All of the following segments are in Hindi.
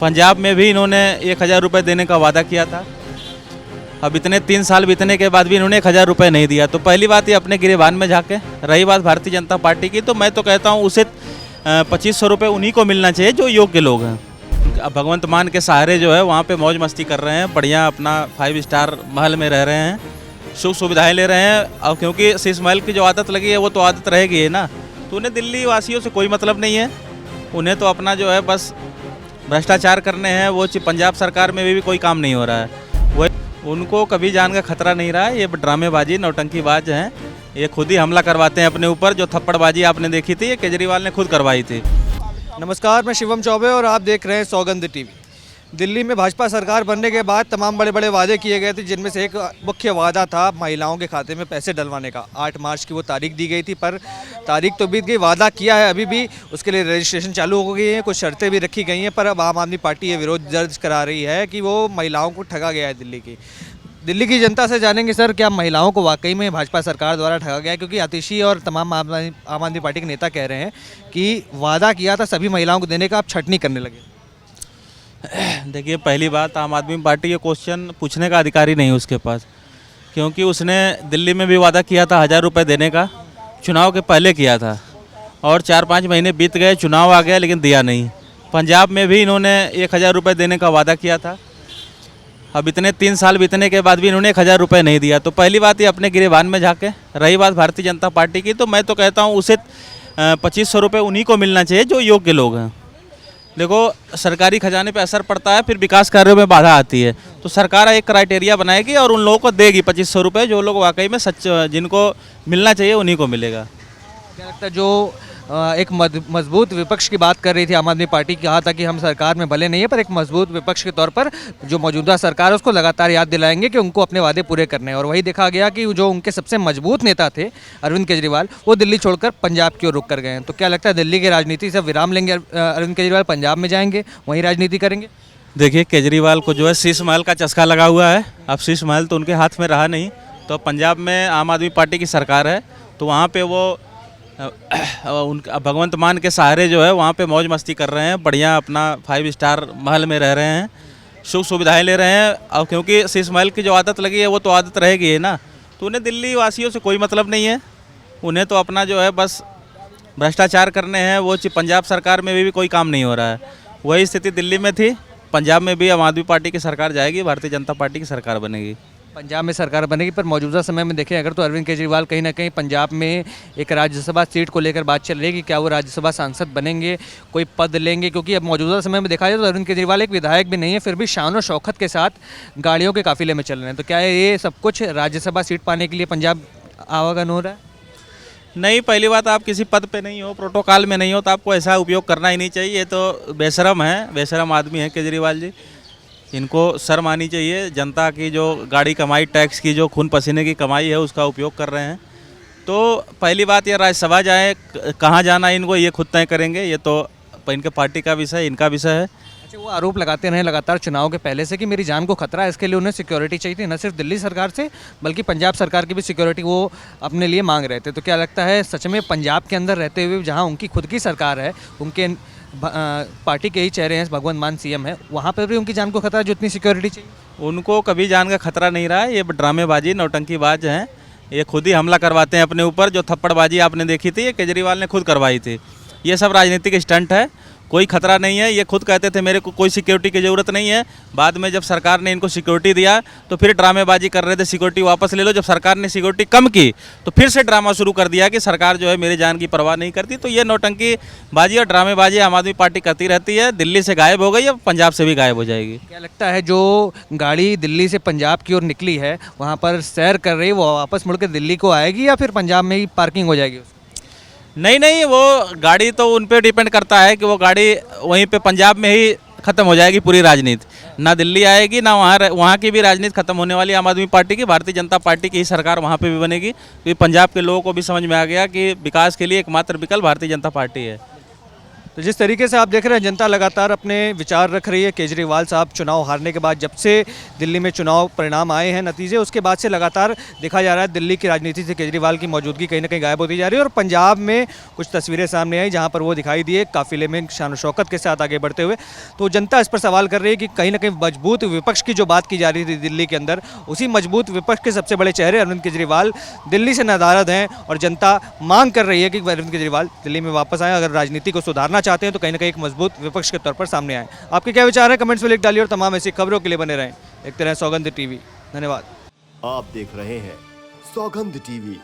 पंजाब में भी इन्होंने 1000 रुपये देने का वादा किया था। अब इतने 3 साल बीतने के बाद भी इन्होंने 1000 रुपये नहीं दिया। तो पहली बात ये अपने गिरेबान में झाँके। रही बात भारतीय जनता पार्टी की, तो मैं तो कहता हूँ उसे 2500 रुपये उन्हीं को मिलना चाहिए जो योग्य लोग हैं। अब भगवंत मान के सहारे जो है वहाँ पे मौज मस्ती कर रहे हैं, बढ़िया अपना 5 स्टार महल में रह रहे हैं, सुख सुविधाएं ले रहे हैं। अब क्योंकि शीश महल की जो आदत लगी है वो तो आदत रहेगी है ना, तो उन्हें दिल्ली वासियों से कोई मतलब नहीं है। उन्हें तो अपना जो है बस भ्रष्टाचार करने हैं। वो पंजाब सरकार में भी कोई काम नहीं हो रहा है, वो उनको कभी जान का खतरा नहीं रहा है। ये ड्रामेबाजी नौटंकीबाज हैं, ये खुद ही हमला करवाते हैं अपने ऊपर। जो थप्पड़बाजी आपने देखी थी ये केजरीवाल ने खुद करवाई थी। नमस्कार, मैं शिवम चौबे और आप देख रहे हैं सौगंध टीवी। दिल्ली में भाजपा सरकार बनने के बाद तमाम बड़े बड़े वादे किए गए थे, जिनमें से एक मुख्य वादा था महिलाओं के खाते में पैसे डलवाने का। 8 मार्च की वो तारीख दी गई थी, पर तारीख तो बीत गई, वादा किया है अभी भी। उसके लिए रजिस्ट्रेशन चालू हो गई है, कुछ शर्तें भी रखी गई हैं, पर अब आम आदमी पार्टी ये विरोध दर्ज करा रही है कि वो महिलाओं को ठगा गया है। दिल्ली की जनता से जानेंगे सर, क्या महिलाओं को वाकई में भाजपा सरकार द्वारा ठगा गया है? क्योंकि आतिशी और तमाम आम आदमी पार्टी के नेता कह रहे हैं कि वादा किया था सभी महिलाओं को देने का, आप छटनी करने लगे। देखिए, पहली बात, आम आदमी पार्टी ये क्वेश्चन पूछने का अधिकार ही नहीं है उसके पास, क्योंकि उसने दिल्ली में भी वादा किया था 1000 रुपये देने का, चुनाव के पहले किया था, और 4-5 महीने बीत गए, चुनाव आ गया लेकिन दिया नहीं। पंजाब में भी इन्होंने 1000 रुपये देने का वादा किया था। अब इतने 3 साल बीतने के बाद भी इन्होंने 1000 रुपये नहीं दिया। तो पहली बात ये अपने गिरेबान में झाँके। रही बात भारतीय जनता पार्टी की, तो मैं तो कहता हूँ उसे 2500 रुपये उन्हीं को मिलना चाहिए जो योग्य लोग हैं। देखो, सरकारी खजाने पे असर पड़ता है, फिर विकास कार्यों में बाधा आती है, तो सरकार एक क्राइटेरिया बनाएगी और उन लोगों को देगी 2500 रुपये। जो लोग वाकई में जिनको मिलना चाहिए उन्हीं को मिलेगा। क्या लगता है, जो एक मजबूत विपक्ष की बात कर रही थी आम आदमी पार्टी, कहा था कि हम सरकार में भले नहीं है पर एक मजबूत विपक्ष के तौर पर जो मौजूदा सरकार है उसको लगातार याद दिलाएंगे कि उनको अपने वादे पूरे करने हैं। और वही देखा गया कि जो उनके सबसे मजबूत नेता थे अरविंद केजरीवाल, वो दिल्ली छोड़कर पंजाब की ओर रुख कर गए हैं। तो क्या लगता है, दिल्ली की राजनीति से विराम लेंगे अरविंद केजरीवाल, पंजाब में जाएंगे, वहीं राजनीति करेंगे? देखिए, केजरीवाल को जो है शीश महल का चस्का लगा हुआ है। अब शीश महल तो उनके हाथ में रहा नहीं, तो पंजाब में आम आदमी पार्टी की सरकार है, तो वहाँ पे वो उनका भगवंत मान के सहारे जो है वहाँ पे मौज मस्ती कर रहे हैं, बढ़िया अपना 5 स्टार महल में रह रहे हैं, सुख सुविधाएं ले रहे हैं। अब क्योंकि शीश महल की जो आदत लगी है वो तो आदत रहेगी है ना, तो उन्हें दिल्ली वासियों से कोई मतलब नहीं है। उन्हें तो अपना जो है बस भ्रष्टाचार करने हैं। वो पंजाब सरकार में भी कोई काम नहीं हो रहा है। वही स्थिति दिल्ली में थी, पंजाब में भी आम आदमी पार्टी की सरकार जाएगी, भारतीय जनता पार्टी की सरकार बनेगी। पंजाब में सरकार बनेगी, पर मौजूदा समय में देखें अगर, तो अरविंद केजरीवाल कहीं ना कहीं पंजाब में एक राज्यसभा सीट को लेकर बात चल रही है कि क्या वो राज्यसभा सांसद बनेंगे, कोई पद लेंगे। क्योंकि अब मौजूदा समय में देखा जाए तो अरविंद केजरीवाल एक विधायक भी नहीं है, फिर भी शान और शौकत के साथ गाड़ियों के काफिले में चल रहे हैं। तो क्या ये सब कुछ राज्यसभा सीट पाने के लिए पंजाब आवागमन हो रहा है? नहीं, पहली बात, आप किसी पद पे नहीं हो, प्रोटोकॉल में नहीं हो, तो आपको ऐसा उपयोग करना ही नहीं चाहिए। ये तो बेशरम है, बेशरम आदमी है केजरीवाल जी। इनको शर्म आनी चाहिए। जनता की जो गाड़ी कमाई, टैक्स की जो खून पसीने की कमाई है, उसका उपयोग कर रहे हैं। तो पहली बात, ये राज्यसभा जाए, कहाँ जाना है इनको ये खुद तय करेंगे। ये तो इनके पार्टी का विषय, इनका विषय है। अच्छा, वो आरोप लगाते रहे लगातार चुनाव के पहले से कि मेरी जान को खतरा है, इसके लिए उन्हें सिक्योरिटी चाहिए थी, न सिर्फ दिल्ली सरकार से बल्कि पंजाब सरकार की भी सिक्योरिटी वो अपने लिए मांग रहे थे। तो क्या लगता है, सच में पंजाब के अंदर रहते हुए जहाँ उनकी खुद की सरकार है, उनके पार्टी के ही चेहरे हैं, भगवंत मान सीएम है, वहाँ पर भी उनकी जान को खतरा है जो इतनी सिक्योरिटी चाहिए? उनको कभी जान का खतरा नहीं रहा है। ये ड्रामेबाजी नौटंकीबाज हैं, ये खुद ही हमला करवाते हैं अपने ऊपर। जो थप्पड़बाजी आपने देखी थी ये केजरीवाल ने खुद करवाई थी। ये सब राजनीतिक स्टंट है, कोई खतरा नहीं है। ये खुद कहते थे मेरे को कोई सिक्योरिटी की ज़रूरत नहीं है, बाद में जब सरकार ने इनको सिक्योरिटी दिया तो फिर ड्रामेबाजी कर रहे थे, सिक्योरिटी वापस ले लो। जब सरकार ने सिक्योरिटी कम की तो फिर से ड्रामा शुरू कर दिया कि सरकार जो है मेरी जान की परवाह नहीं करती। तो ये नौटंकीबाजी और ड्रामेबाजी आम आदमी पार्टी करती रहती है। दिल्ली से गायब हो गई, अब पंजाब से भी गायब हो जाएगी। क्या लगता है, जो गाड़ी दिल्ली से पंजाब की ओर निकली है, वहाँ पर सैर कर रही, वो वापस मुड़कर दिल्ली को आएगी या फिर पंजाब में ही पार्किंग हो जाएगी? नहीं, वो गाड़ी तो उन पे डिपेंड करता है कि वो गाड़ी वहीं पे पंजाब में ही ख़त्म हो जाएगी पूरी राजनीति, ना दिल्ली आएगी ना वहाँ की भी राजनीति खत्म होने वाली आम आदमी पार्टी की। भारतीय जनता पार्टी की ही सरकार वहाँ पे भी बनेगी, क्योंकि पंजाब के लोगों को भी समझ में आ गया कि विकास के लिए एकमात्र विकल्प भारतीय जनता पार्टी है। तो जिस तरीके से आप देख रहे हैं जनता लगातार अपने विचार रख रही है। केजरीवाल साहब चुनाव हारने के बाद, जब से दिल्ली में चुनाव परिणाम आए हैं नतीजे, उसके बाद से लगातार देखा जा रहा है दिल्ली की राजनीति से केजरीवाल की मौजूदगी कहीं ना कहीं गायब होती जा रही है। और पंजाब में कुछ तस्वीरें सामने आई जहां पर वो दिखाई दिए काफिले में शान शौकत के साथ आगे बढ़ते हुए। तो जनता इस पर सवाल कर रही है कि कहीं ना कहीं मजबूत विपक्ष की जो बात की जा रही थी दिल्ली के अंदर, उसी मजबूत विपक्ष के सबसे बड़े चेहरे अरविंद केजरीवाल दिल्ली से नाराज हैं और जनता मांग कर रही है कि अरविंद केजरीवाल दिल्ली में वापस आए। अगर राजनीति को सुधारना चाहते हैं तो कहीं ना कहीं एक मजबूत विपक्ष के तौर पर सामने आए। आपके क्या विचार है कमेंट्स में लिख डालिए और तमाम ऐसी खबरों के लिए बने रहें। देखते रहें सौगंध टीवी। धन्यवाद। आप देख रहे हैं सौगंध टीवी,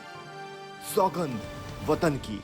सौगंध वतन की।